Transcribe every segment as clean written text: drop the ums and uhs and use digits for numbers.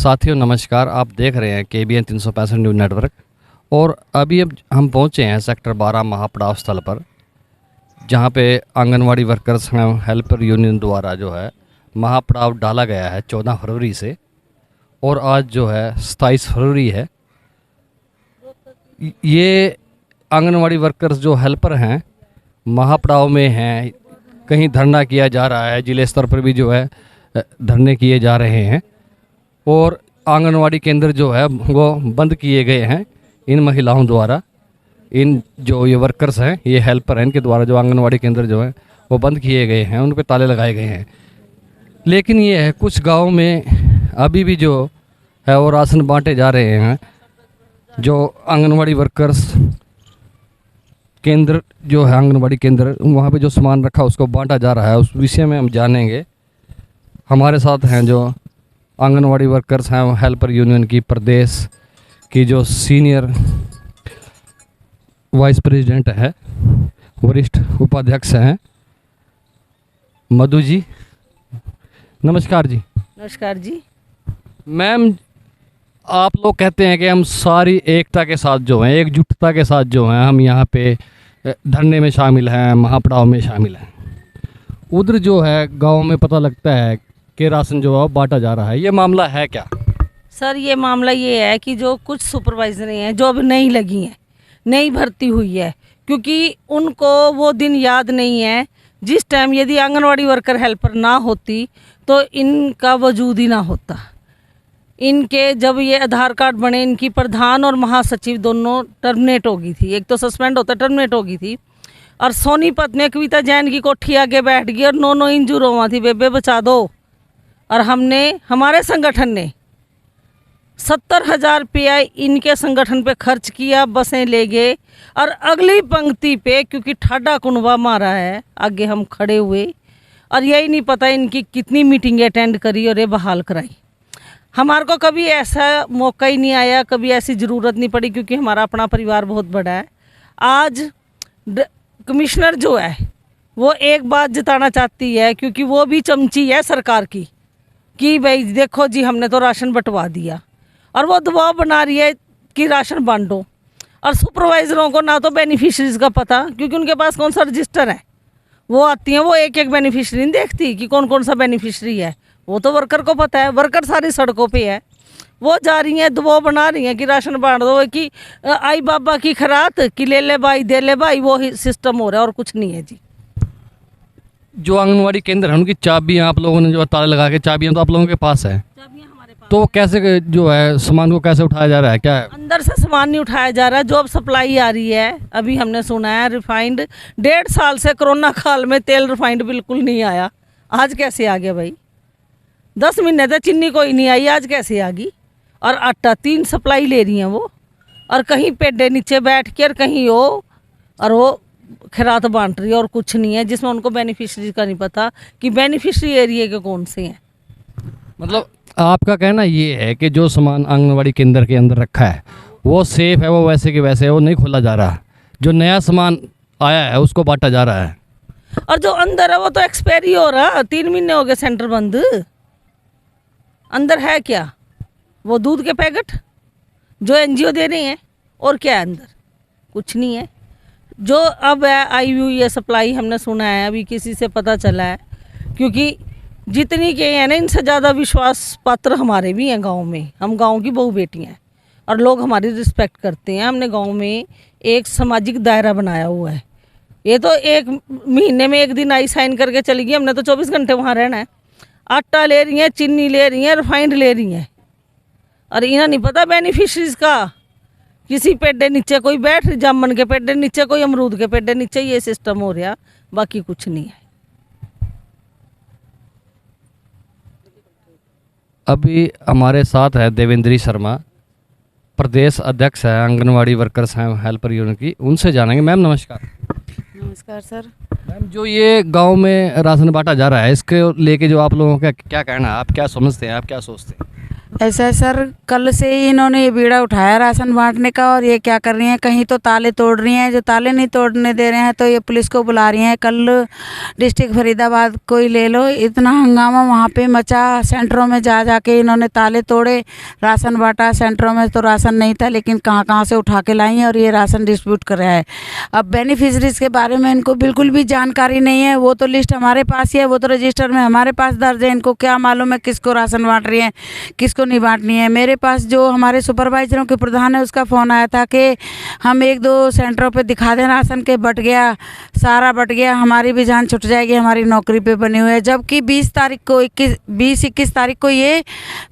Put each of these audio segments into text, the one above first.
साथियों नमस्कार। आप देख रहे हैं KBN 365 न्यूज़ नेटवर्क। और अभी अब हम पहुंचे हैं सेक्टर 12 महापड़ाव स्थल पर, जहां पे आंगनवाड़ी वर्कर्स एवं हेल्पर यूनियन द्वारा जो है महापड़ाव डाला गया है 14 फरवरी से, और आज जो है 27 फरवरी है। ये आंगनवाड़ी वर्कर्स जो हेल्पर हैं महापड़ाव में हैं, कहीं धरना किया जा रहा है, जिले स्तर पर भी जो है धरने किए जा रहे हैं, और आंगनवाड़ी केंद्र जो है वो बंद किए गए हैं इन महिलाओं द्वारा। इन जो ये वर्कर्स हैं, ये हेल्पर हैं, इनके द्वारा जो आंगनवाड़ी केंद्र जो है वो बंद किए गए हैं, उन पे ताले लगाए गए हैं। लेकिन ये है कुछ गांव में अभी भी जो है वो राशन बांटे जा रहे हैं। जो आंगनवाड़ी वर्कर्स केंद्र जो है आंगनवाड़ी केंद्र, वहाँ पे जो सामान रखा उसको बांटा जा रहा है, उस विषय में हम जानेंगे। हमारे साथ हैं जो आंगनवाड़ी वर्कर्स हैं, हेल्पर यूनियन की प्रदेश की जो सीनियर वाइस प्रेसिडेंट है, वरिष्ठ उपाध्यक्ष हैं मधु जी। नमस्कार जी। नमस्कार जी। मैम, आप लोग कहते हैं कि हम सारी एकता के साथ जो हैं, एकजुटता के साथ जो हैं, हम यहाँ पे धरने में शामिल हैं, महापड़ाव में शामिल हैं। उधर जो है गांव में पता लगता है कि राशन जो है बांटा जा रहा है, ये मामला है क्या? सर, ये मामला ये है कि जो कुछ सुपरवाइजरें हैं जो अब नई लगी हैं, नई भर्ती हुई है, क्योंकि उनको वो दिन याद नहीं है जिस टाइम यदि आंगनवाड़ी वर्कर हेल्पर ना होती तो इनका वजूद ही ना होता। इनके जब ये आधार कार्ड बने, इनकी प्रधान और महासचिव दोनों टर्मिनेट हो गई थी, एक तो सस्पेंड होता टर्मिनेट हो गई थी। और सोनीपत में कविता जैन की कोठी आगे बैठ गई और नो इंजूर हुआ थी, बेबे बचा दो। और हमारे संगठन ने 70,000 रुपया इनके संगठन पे खर्च किया, बसें ले गए। और अगली पंक्ति पे क्योंकि ठाडा कुनबा मारा है, आगे हम खड़े हुए और यही नहीं पता इनकी कितनी मीटिंग अटेंड करी और ये बहाल कराई। हमारे को कभी ऐसा मौका ही नहीं आया, कभी ऐसी ज़रूरत नहीं पड़ी, क्योंकि हमारा अपना परिवार बहुत बड़ा है। आज कमिश्नर जो है वो एक बात जताना चाहती है, क्योंकि वो भी चमची है सरकार की, कि भाई देखो जी हमने तो राशन बंटवा दिया, और वो दबाव बना रही है कि राशन बांटो। और सुपरवाइज़रों को ना तो बेनिफिशरीज़ का पता, क्योंकि उनके पास कौन सा रजिस्टर है, वो आती हैं वो एक एक बेनिफिशरी नहीं देखती कि कौन कौन सा बेनिफिशरी है, वो तो वर्कर को पता है। वर्कर सारी सड़कों पे है, वो जा रही हैं दबाव बना रही हैं कि राशन बांट दो, कि आई बाबा की खरात कि ले ले भाई दे ले भाई, वो ही सिस्टम हो रहा है और कुछ नहीं है जी। जो आंगनवाड़ी केंद्र है उनकी चाबियाँ आप लोगों ने जो ताले लगा के, चाबियाँ तो आप लोगों के पास है, तो कैसे जो है सामान को कैसे उठाया जा रहा है? क्या है अंदर से सामान नहीं उठाया जा रहा है, जो अब सप्लाई आ रही है। अभी हमने सुना है रिफाइंड 1.5 साल से कोरोना काल में तेल रिफाइंड बिल्कुल नहीं आया, आज कैसे आ गया भाई? 10 महीने तक चीनी कोई नहीं आई, आज कैसे आ गई? और आटा 3 सप्लाई ले रही हैं वो, और कहीं पेडे नीचे बैठ के और कहीं वो खैरात बांट रही है, और कुछ नहीं है जिसमें उनको बेनिफिशरी का नहीं पता कि बेनिफिशरी एरिया के कौन से हैं। मतलब आपका कहना ये है कि जो सामान आंगनवाड़ी केंद्र के अंदर रखा है वो सेफ है, वो वैसे के वैसे है, वो नहीं खोला जा रहा। जो नया सामान आया है उसको बांटा जा रहा है, और जो अंदर है वो तो एक्सपायरी हो रहा। 3 महीने हो गए सेंटर बंद। अंदर है क्या? वो दूध के पैकेट जो NGO दे रहे हैं, और क्या है अंदर? कुछ नहीं है। जो अब आई हुई है सप्लाई, हमने सुना है, अभी किसी से पता चला है, क्योंकि जितनी के हैं ना इनसे ज़्यादा विश्वास पात्र हमारे भी हैं गांव में। हम गांव की बहू बेटियां हैं और लोग हमारी रिस्पेक्ट करते हैं। हमने गांव में एक सामाजिक दायरा बनाया हुआ है। ये तो 1 महीने में 1 दिन आई साइन करके चली गई, हमने तो 24 घंटे वहाँ रहना है। आटा ले रही हैं, चीनी ले रही हैं, रिफाइंड ले रही हैं, और इन्हें नहीं पता बेनिफिशरीज का। किसी पेडे नीचे कोई बैठ, जामन के पेडे नीचे, कोई अमरूद के पेडे नीचे, ये सिस्टम हो रहा, बाकी कुछ नहीं है। अभी हमारे साथ है देवेंद्री शर्मा, प्रदेश अध्यक्ष है आंगनवाड़ी वर्कर्स हैं हेल्पर यूनियन की, उनसे जानेंगे। मैम नमस्कार। नमस्कार सर। मैम, जो ये गांव में राशन बांटा जा रहा है, इसके लेके जो आप लोगों का क्या कहना है, आप क्या समझते हैं, आप क्या सोचते हैं? ऐसा है सर, कल से ही इन्होंने ये बीड़ा उठाया राशन बांटने का, और ये क्या कर रही हैं, कहीं तो ताले तोड़ रही हैं, जो ताले नहीं तोड़ने दे रहे हैं तो ये पुलिस को बुला रही हैं। कल डिस्ट्रिक्ट फरीदाबाद को ही ले लो, इतना हंगामा वहाँ पे मचा, सेंटरों में जा जाके इन्होंने ताले तोड़े, राशन बांटा। सेंटरों में तो राशन नहीं था, लेकिन कहाँ कहाँ से उठा के लाई हैं और ये राशन डिस्ट्रीब्यूट कर रहा है। अब बेनिफिशरीज के बारे में इनको बिल्कुल भी जानकारी नहीं है, वो तो लिस्ट हमारे पास ही है, वो तो रजिस्टर में हमारे पास दर्ज है, इनको क्या मालूम है किसको राशन बांट रही है किसको नहीं बांटनी है। मेरे पास जो हमारे सुपरवाइजरों के प्रधान है उसका फ़ोन आया था कि हम 1-2 सेंटरों पे दिखा दें राशन के, बट गया, सारा बट गया, हमारी भी जान छुट जाएगी, हमारी नौकरी पे बनी हुई है। जबकि 20 तारीख को 21 तारीख को ये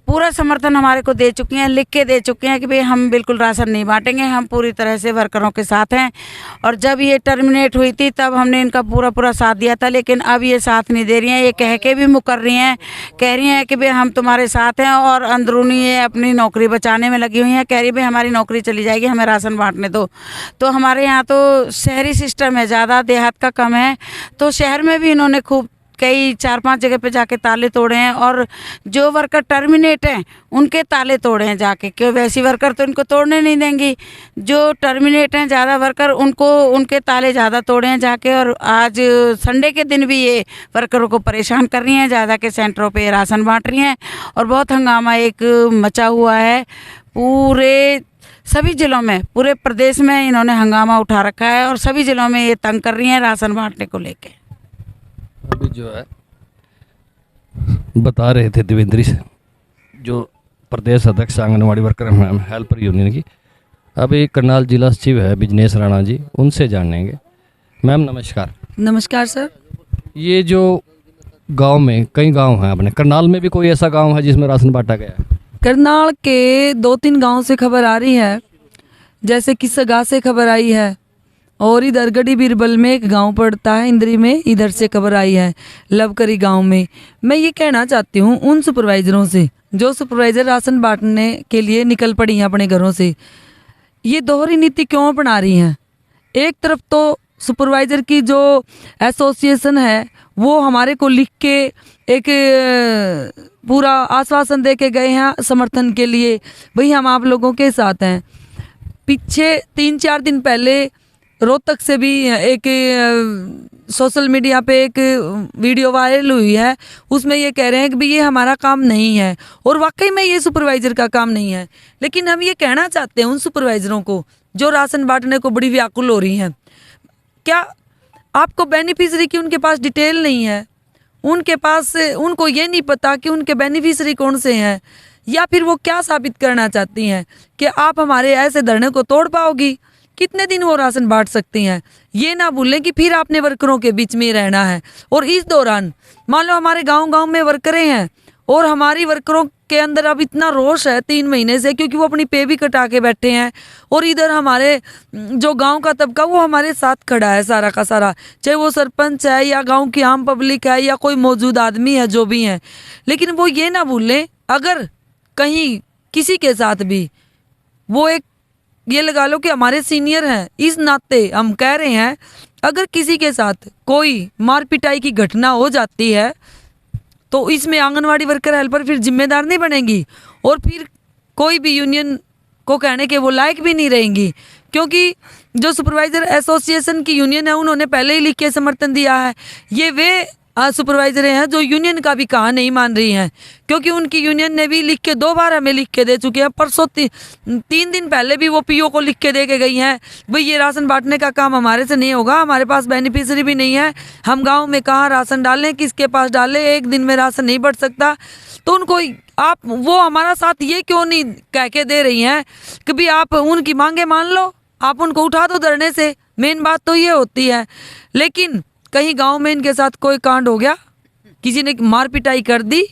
पूरा समर्थन हमारे को दे चुकी हैं, लिख के दे चुके हैं कि भाई हम बिल्कुल राशन नहीं बांटेंगे, हम पूरी तरह से वर्करों के साथ हैं। और जब ये टर्मिनेट हुई थी तब हमने इनका पूरा साथ दिया था, लेकिन अब ये साथ नहीं दे रही हैं, ये कह के भी मुकर रही हैं, कह रही हैं कि भाई हम तुम्हारे साथ हैं, और अंदरूनी ये अपनी नौकरी बचाने में लगी हुई हैं, कह रही भाई हमारी नौकरी चली जाएगी, हमें राशन बांटने दो। तो हमारे यहाँ तो शहरी सिस्टम है ज़्यादा, देहात का कम है, तो शहर में भी इन्होंने खूब कई 4-5 जगह पे जाके ताले तोड़े हैं, और जो वर्कर टर्मिनेट हैं उनके ताले तोड़े हैं जाके, क्यों वैसी वर्कर तो इनको तोड़ने नहीं देंगी, जो टर्मिनेट हैं ज़्यादा वर्कर उनको उनके ताले ज़्यादा तोड़े हैं जाके। और आज संडे के दिन भी ये वर्करों को परेशान कर रही हैं, ज़्यादा के सेंटरों पे राशन बांट रही हैं, और बहुत हंगामा एक मचा हुआ है पूरे सभी ज़िलों में, पूरे प्रदेश में इन्होंने हंगामा उठा रखा है, और सभी ज़िलों में ये तंग कर रही हैं राशन बांटने को लेके। अभी जो है बता रहे थे देवेंद्री से, जो प्रदेश अध्यक्ष anganwadi worker ma'am helper union की, अभी करनाल जिला सचिव है बिजनेश राणा जी, उनसे जानेंगे। मैम नमस्कार। नमस्कार सर। ये जो गांव में कई गांव हैं अपने करनाल में भी कोई ऐसा गांव है जिसमें राशन बांटा गया है? करनाल के 2-3 गांव से खबर आ रही है, जैसे कि सगा से खबर आई है, और इधर गढ़ी बीरबल में एक गांव पड़ता है इंद्री में, इधर से खबर आई है लवकरी गांव में। मैं ये कहना चाहती हूँ उन सुपरवाइजरों से जो सुपरवाइजर राशन बांटने के लिए निकल पड़ी हैं अपने घरों से, ये दोहरी नीति क्यों अपना रही हैं? एक तरफ तो सुपरवाइजर की जो एसोसिएशन है वो हमारे को लिख के एक पूरा आश्वासन दे के गए हैं समर्थन के लिए, भाई हम आप लोगों के साथ हैं। पीछे 3-4 दिन पहले रोहतक से भी एक सोशल मीडिया पे एक वीडियो वायरल हुई है, उसमें ये कह रहे हैं कि भाई ये हमारा काम नहीं है, और वाकई में ये सुपरवाइजर का काम नहीं है। लेकिन हम ये कहना चाहते हैं उन सुपरवाइजरों को जो राशन बांटने को बड़ी व्याकुल हो रही हैं, क्या आपको बेनिफिशरी की उनके पास डिटेल नहीं है? उनके पास उनको ये नहीं पता कि उनके बेनिफिशरी कौन से हैं, या फिर वो क्या साबित करना चाहती हैं कि आप हमारे ऐसे धरने को तोड़ पाओगी? कितने दिन वो राशन बांट सकती हैं? ये ना भूलें कि फिर आपने वर्करों के बीच में रहना है, और इस दौरान मान लो हमारे गांव-गांव में वर्करें हैं, और हमारी वर्करों के अंदर अब इतना रोष है 3 महीने से, क्योंकि वो अपनी पे भी कटा के बैठे हैं, और इधर हमारे जो गांव का तबका वो हमारे साथ खड़ा है सारा का सारा, चाहे वो सरपंच है या गांव की आम पब्लिक है या कोई मौजूद आदमी है जो भी है। लेकिन वो ये ना भूलें, अगर कहीं किसी के साथ भी वो एक ये लगा लो कि हमारे सीनियर हैं, इस नाते हम कह रहे हैं, अगर किसी के साथ कोई मार पिटाई की घटना हो जाती है तो इसमें आंगनवाड़ी वर्कर हेल्पर फिर जिम्मेदार नहीं बनेंगी, और फिर कोई भी यूनियन को कहने के वो लायक भी नहीं रहेंगी, क्योंकि जो सुपरवाइजर एसोसिएशन की यूनियन है उन्होंने पहले ही लिख के समर्थन दिया है। ये वे सुपरवाइजर हैं जो यूनियन का भी कहा नहीं मान रही हैं, क्योंकि उनकी यूनियन ने भी लिख के 2 बार हमें लिख के दे चुके हैं। परसों 3 दिन पहले भी वो पीओ को लिख के दे के गई हैं, भाई ये राशन बांटने का काम हमारे से नहीं होगा, हमारे पास बेनिफिशरी भी नहीं है, हम गांव में कहाँ राशन डालें, किसके पास डालें, 1 दिन में राशन नहीं बढ़ सकता। तो उनको आप वो हमारा साथ ये क्यों नहीं कह के दे रही हैं कि भाई आप उनकी मांगे मान लो, आप उनको उठा दो धरने से। मेन बात तो ये होती है। लेकिन कहीं गांव में इनके साथ कोई कांड हो गया, किसी ने मार पिटाई कर दी,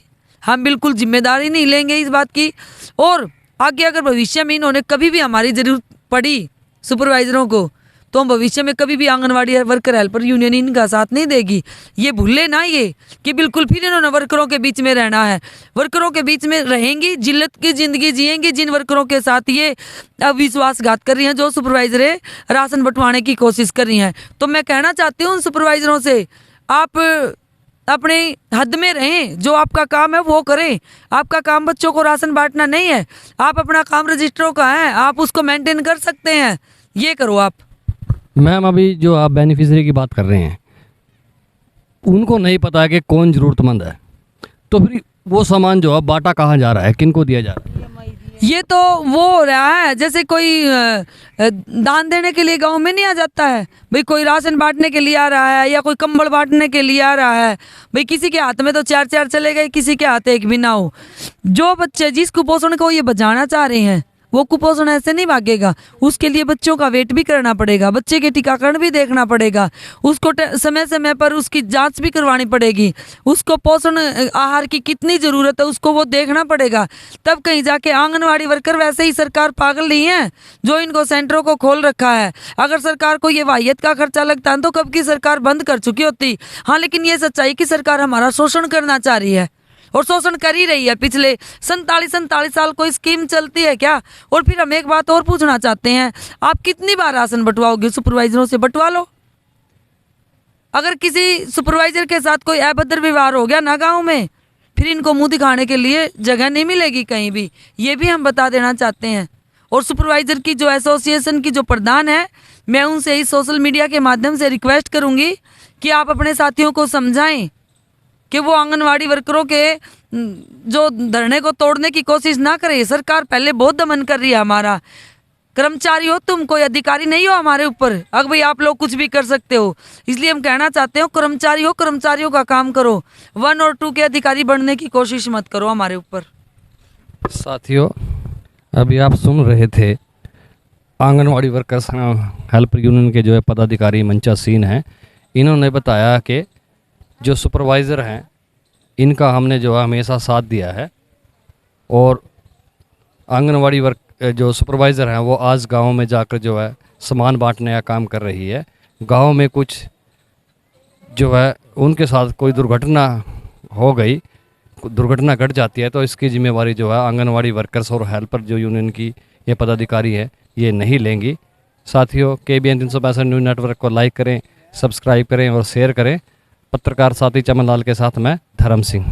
हम बिल्कुल जिम्मेदारी नहीं लेंगे इस बात की। और आगे अगर भविष्य में इन्होंने कभी भी हमारी ज़रूरत पड़ी सुपरवाइजरों को, तो हम भविष्य में कभी भी आंगनवाड़ी वर्कर हेल्पर यूनियन इनका साथ नहीं देगी। ये भूले ना ये कि बिल्कुल फिर इन्होंने वर्करों के बीच में रहना है, वर्करों के बीच में रहेंगी, जिल्लत की ज़िंदगी जिएंगी जिन वर्करों के साथ ये अविश्वासघात कर रही हैं, जो सुपरवाइजरें राशन बंटवाने की कोशिश कर रही हैं। तो मैं कहना चाहती हूँ उन सुपरवाइजरों से, आप अपने हद में रहें, जो आपका काम है वो करें। आपका काम बच्चों को राशन बांटना नहीं है, आप अपना काम रजिस्टरों का है, आप उसको मेंटेन कर सकते हैं, ये करो आप। मैम अभी जो आप बेनिफिशियरी की बात कर रहे हैं, उनको नहीं पता है कि कौन ज़रूरतमंद है, तो फिर वो सामान जो है बांटा कहाँ जा रहा है, किनको दिया जा रहा है? ये तो वो हो रहा है जैसे कोई दान देने के लिए गांव में नहीं आ जाता है भाई, कोई राशन बांटने के लिए आ रहा है या कोई कंबल बांटने के लिए आ रहा है भाई, किसी के हाथ में तो 4 चले गए, किसी के हाथ एक भी ना हो। जो बच्चे जिस कुपोषण को ये बचाना चाह रहे हैं वो कुपोषण ऐसे नहीं भागेगा, उसके लिए बच्चों का वेट भी करना पड़ेगा, बच्चे के टीकाकरण भी देखना पड़ेगा, उसको समय समय पर उसकी जांच भी करवानी पड़ेगी, उसको पोषण आहार की कितनी ज़रूरत है उसको वो देखना पड़ेगा, तब कहीं जाके आंगनवाड़ी वर्कर। वैसे ही सरकार पागल नहीं है जो इनको सेंटरों को खोल रखा है। अगर सरकार को ये वाहियत का खर्चा लगता है तो कब की सरकार बंद कर चुकी होती। हाँ, लेकिन ये सच्चाई कि सरकार हमारा शोषण करना चाह रही है और शोषण कर ही रही है। पिछले 47 साल कोई स्कीम चलती है क्या? और फिर हम एक बात और पूछना चाहते हैं, आप कितनी बार राशन बंटवाओगे? सुपरवाइजरों से बंटवा लो। अगर किसी सुपरवाइजर के साथ कोई अभद्र व्यवहार हो गया ना गांव में, फिर इनको मुंह दिखाने के लिए जगह नहीं मिलेगी कहीं भी, ये भी हम बता देना चाहते हैं। और सुपरवाइजर की जो एसोसिएशन की जो प्रधान है, मैं उनसे इस सोशल मीडिया के माध्यम से रिक्वेस्ट करूँगी कि आप अपने साथियों को समझाएं कि वो आंगनवाड़ी वर्करों के जो धरने को तोड़ने की कोशिश ना करे। सरकार पहले बहुत दमन कर रही है हमारा। कर्मचारी हो तुम, कोई अधिकारी नहीं हो हमारे ऊपर, अगर भाई आप लोग कुछ भी कर सकते हो। इसलिए हम कहना चाहते हो, कर्मचारी हो, कर्मचारियों का काम करो, 1 और 2 के अधिकारी बनने की कोशिश मत करो हमारे ऊपर। साथियों, अभी आप सुन रहे थे आंगनवाड़ी वर्कर्स हेल्पर यूनियन के जो है पदाधिकारी मंचा सीन हैं। इन्होंने बताया कि जो सुपरवाइज़र हैं इनका हमने जो है हमेशा साथ दिया है, और आंगनवाड़ी वर्क जो सुपरवाइज़र हैं वो आज गांव में जाकर जो है सामान बांटने का काम कर रही है। गांव में कुछ जो है उनके साथ कोई दुर्घटना हो गई, दुर्घटना घट जाती है, तो इसकी जिम्मेवारी जो है आंगनवाड़ी वर्कर्स और हेल्पर जो यूनियन की ये पदाधिकारी है ये नहीं लेंगी। साथियों, KBN 365 न्यूज़ नेटवर्क को लाइक करें, सब्सक्राइब करें और शेयर करें। पत्रकार साथी चमन लाल के साथ मैं धर्म सिंह।